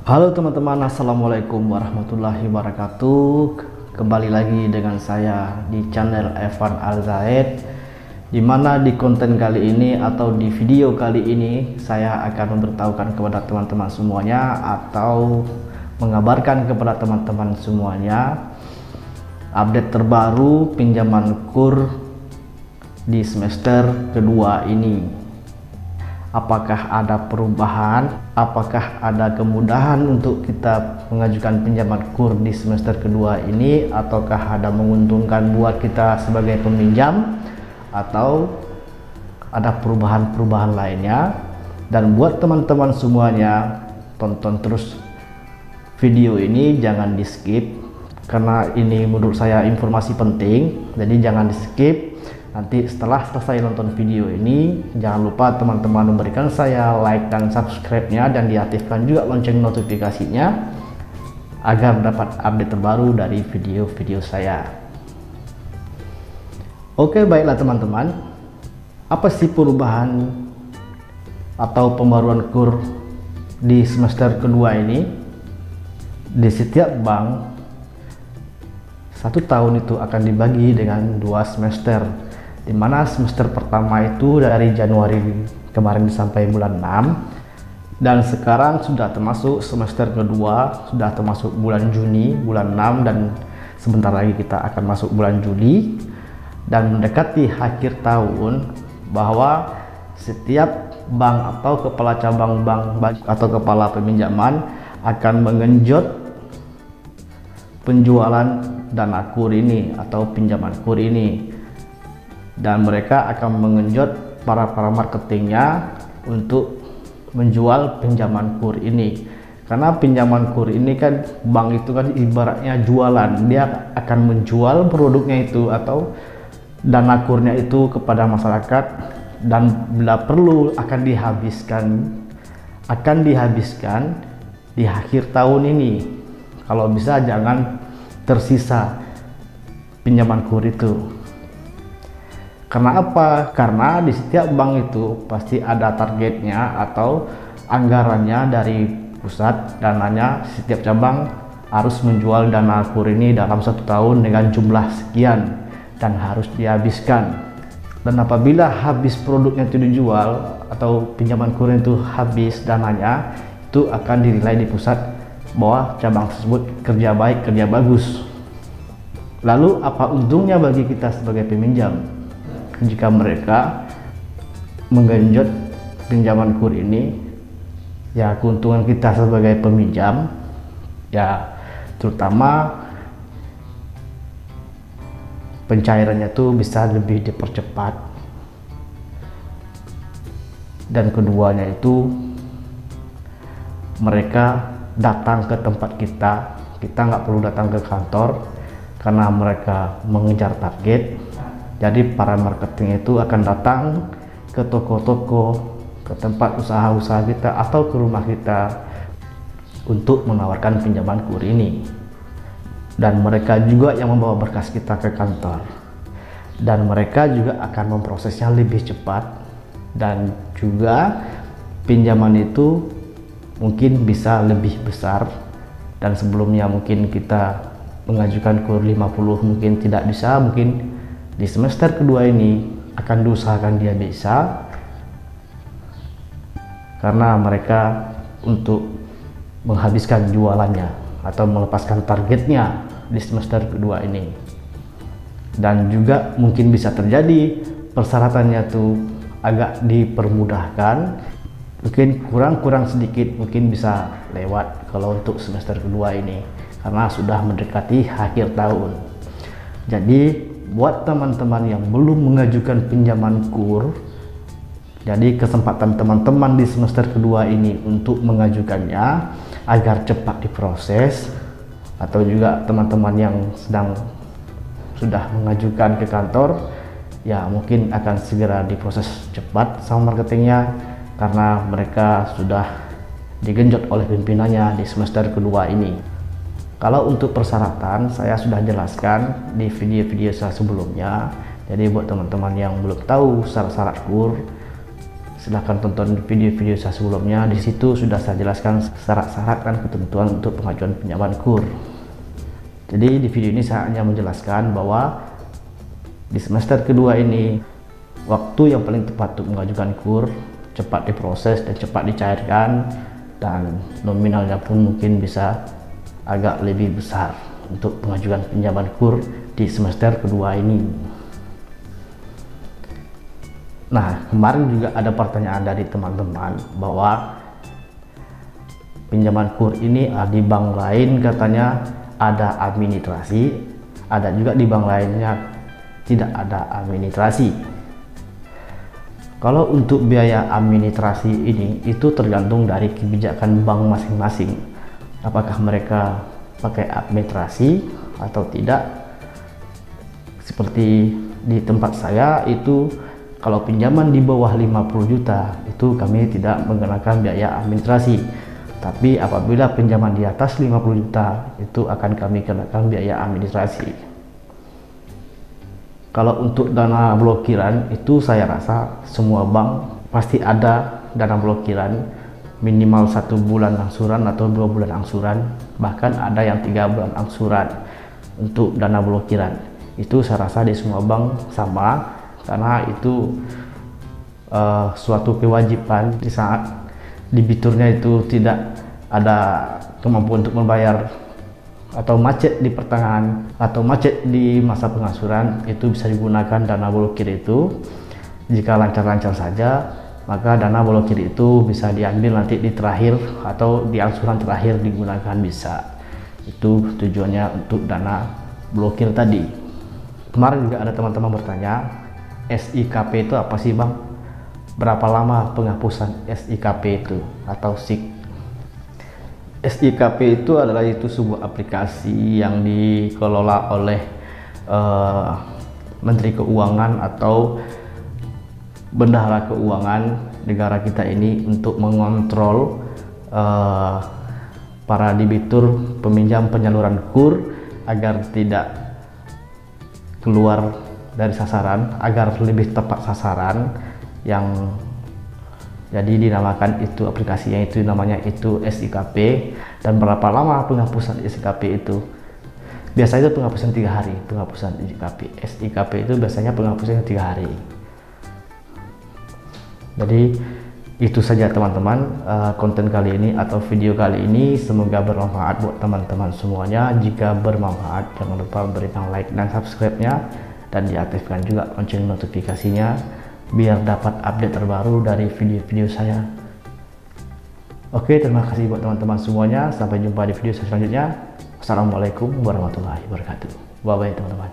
Halo teman-teman, assalamualaikum warahmatullahi wabarakatuh. Kembali lagi dengan saya di channel Evan Al-Zaid, dimana di konten kali ini atau di video kali ini saya akan memberitahukan kepada teman-teman semuanya atau mengabarkan kepada teman-teman semuanya update terbaru pinjaman KUR di semester kedua ini. Apakah ada perubahan, apakah ada kemudahan untuk kita mengajukan pinjaman KUR di semester kedua ini, ataukah ada menguntungkan buat kita sebagai peminjam, atau ada perubahan-perubahan lainnya. Dan buat teman-teman semuanya, tonton terus video ini, jangan di skip, karena ini menurut saya informasi penting, jadi jangan di skip. Nanti setelah selesai nonton video ini, jangan lupa teman-teman memberikan saya like dan subscribe-nya, dan diaktifkan juga lonceng notifikasinya agar dapat update terbaru dari video-video saya. Oke, baiklah teman-teman, apa sih perubahan atau pembaruan KUR di semester kedua ini? Di setiap bank, 1 tahun itu akan dibagi dengan 2 semester, di mana semester pertama itu dari Januari kemarin sampai bulan 6, dan sekarang sudah termasuk semester kedua, sudah termasuk bulan Juni, bulan 6, dan sebentar lagi kita akan masuk bulan Juli. Dan mendekati akhir tahun, bahwa setiap bank atau kepala cabang bank atau kepala peminjaman akan mengenjot penjualan dana KUR ini atau pinjaman KUR ini, dan mereka akan mengenjot para marketingnya untuk menjual pinjaman KUR ini. Karena pinjaman KUR ini kan, bank itu kan ibaratnya jualan, dia akan menjual produknya itu atau dana KUR-nya itu kepada masyarakat, dan bila perlu akan dihabiskan di akhir tahun ini. Kalau bisa jangan tersisa pinjaman KUR itu. Karena apa? Karena di setiap bank itu pasti ada targetnya atau anggarannya dari pusat, dananya setiap cabang harus menjual dana KUR ini dalam 1 tahun dengan jumlah sekian dan harus dihabiskan. Dan apabila habis produknya itu dijual atau pinjaman KUR itu habis dananya, itu akan dinilai di pusat bahwa cabang tersebut kerja baik, kerja bagus. Lalu apa untungnya bagi kita sebagai peminjam jika mereka menggenjot pinjaman KUR ini? Ya, keuntungan kita sebagai peminjam ya terutama pencairannya tuh bisa lebih dipercepat, dan keduanya itu mereka datang ke tempat kita nggak perlu datang ke kantor karena mereka mengejar target. Jadi para marketing itu akan datang ke toko-toko, ke tempat usaha-usaha kita atau ke rumah kita untuk menawarkan pinjaman KUR ini. Dan mereka juga yang membawa berkas kita ke kantor, dan mereka juga akan memprosesnya lebih cepat, dan juga pinjaman itu mungkin bisa lebih besar. Dan sebelumnya mungkin kita mengajukan KUR 50 mungkin tidak bisa, mungkin di semester kedua ini akan diusahakan dia bisa, karena mereka untuk menghabiskan jualannya atau melepaskan targetnya di semester kedua ini. Dan juga mungkin bisa terjadi persyaratannya tuh agak dipermudahkan, mungkin kurang sedikit, mungkin bisa lewat kalau untuk semester kedua ini karena sudah mendekati akhir tahun. Jadi buat teman-teman yang belum mengajukan pinjaman KUR, jadi kesempatan teman-teman di semester kedua ini untuk mengajukannya agar cepat diproses, atau juga teman-teman yang sudah mengajukan ke kantor, ya mungkin akan segera diproses cepat sama marketingnya karena mereka sudah digenjot oleh pimpinannya di semester kedua ini. Kalau untuk persyaratan saya sudah jelaskan di video-video saya sebelumnya. Jadi buat teman-teman yang belum tahu syarat-syarat KUR, silahkan tonton video-video saya sebelumnya. Di situ sudah saya jelaskan syarat-syarat dan ketentuan untuk pengajuan pinjaman KUR. Jadi di video ini saya hanya menjelaskan bahwa di semester kedua ini waktu yang paling tepat untuk mengajukan KUR, cepat diproses dan cepat dicairkan, dan nominalnya pun mungkin bisa agak lebih besar untuk pengajuan pinjaman KUR di semester kedua ini. Nah, kemarin juga ada pertanyaan dari teman-teman bahwa pinjaman KUR ini di bank lain katanya ada administrasi, ada juga di bank lainnya tidak ada administrasi. Kalau untuk biaya administrasi ini itu tergantung dari kebijakan bank masing-masing, apakah mereka pakai administrasi atau tidak. Seperti di tempat saya itu, kalau pinjaman di bawah 50 juta itu kami tidak menggunakan biaya administrasi. Tapi apabila pinjaman di atas 50 juta itu akan kami kenakan biaya administrasi. Kalau untuk dana blokiran itu saya rasa semua bank pasti ada dana blokiran, minimal 1 bulan angsuran atau 2 bulan angsuran, bahkan ada yang 3 bulan angsuran untuk dana blokiran. Itu saya rasa di semua bank sama, karena itu suatu kewajiban di saat debiturnya itu tidak ada kemampuan untuk membayar atau macet di pertengahan atau macet di masa pengangsuran, itu bisa digunakan dana blokir itu. Jika lancar-lancar saja, maka dana blokir itu bisa diambil nanti di terakhir atau di angsuran terakhir digunakan bisa. Itu tujuannya untuk dana blokir tadi. Kemarin juga ada teman-teman bertanya, SIKP itu apa sih Bang? Berapa lama penghapusan SIKP itu atau SIK? SIKP itu adalah sebuah aplikasi yang dikelola oleh Menteri Keuangan atau Bendahara Keuangan negara kita ini untuk mengontrol para debitur peminjam penyaluran KUR agar tidak keluar dari sasaran, agar lebih tepat sasaran. Yang jadi dinamakan itu aplikasinya itu namanya itu SIKP. Dan berapa lama penghapusan SIKP itu? Biasanya itu penghapusan 3 hari. Penghapusan SIKP itu biasanya penghapusannya 3 hari. Jadi itu saja teman-teman konten kali ini atau video kali ini, semoga bermanfaat buat teman-teman semuanya. Jika bermanfaat jangan lupa berikan like dan subscribe-nya, dan diaktifkan juga lonceng notifikasinya biar dapat update terbaru dari video-video saya. Oke, terima kasih buat teman-teman semuanya. Sampai jumpa di video selanjutnya. Assalamualaikum warahmatullahi wabarakatuh. Bye bye teman-teman.